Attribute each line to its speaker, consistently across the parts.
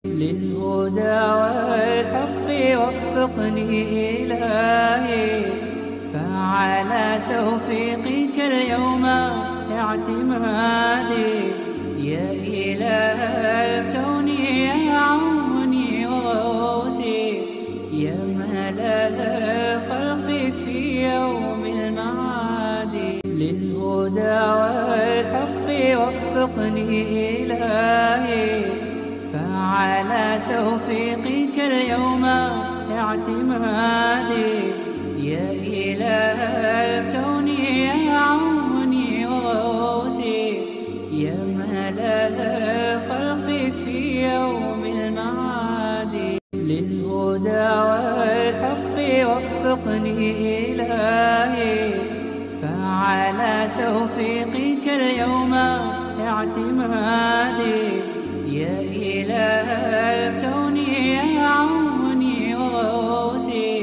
Speaker 1: للهدى والحق وفقني إلهي، فعلى توفيقك اليوم اعتمادي. يا إله الكون يا عوني وغوثي، يا ملأ الخلق في يوم المعاد. للهدى والحق وفقني إلهي، فعلى توفيقك اليوم اعتمادي. يا إله الكون يا عوني وغوثي، يا ملأ الخلق في يوم المعاد. للهدى والحق وفقني إلهي، فعلى توفيقك اليوم اعتمادي. يا إله الكون يا عوني وغوثي،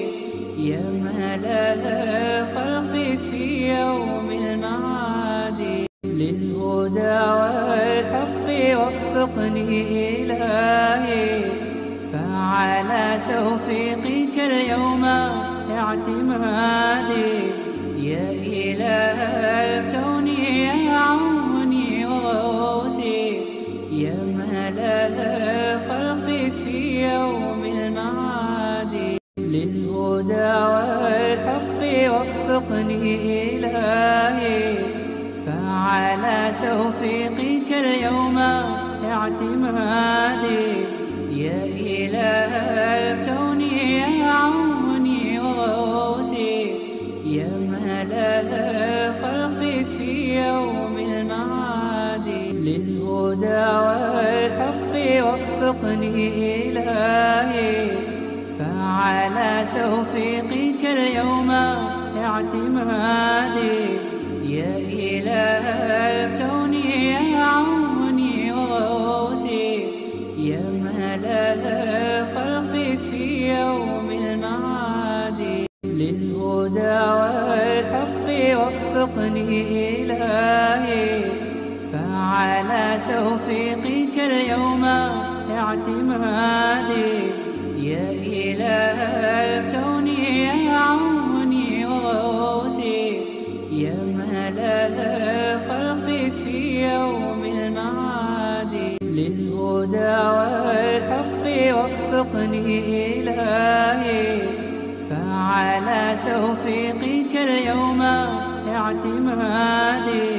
Speaker 1: يا ملأ الخلق في يوم المعاد. للهدى والحق وفقني إلهي، فعلى توفيقك اليوم اعتمادي. يا إله الكون يا عوني وغوثي، يا ملأ الخلق في يوم المعاد. للهدى والحق وفقني إلهي، فعلى توفيقك اليوم اعتمادي. يا إله الكون يا عوني وغوثي، يا ملأ الخلق في يوم المعاد. للهدى والحق وفقني إلهي، فعلى توفيقك اليوم اعتمادي. يا إله الكون يا عوني وغوثي، يا ملأ الخلق في يوم المعاد. للهدى والحق وفقني إلهي، فعلى توفيقك اليوم اعتمادي. يا إله الكون يا عوني وغوثي، يا ملأ الخلق في يوم المعاد. للهدى والحق وفقني إلهي، فعلى توفيقك اليوم اعتمادي.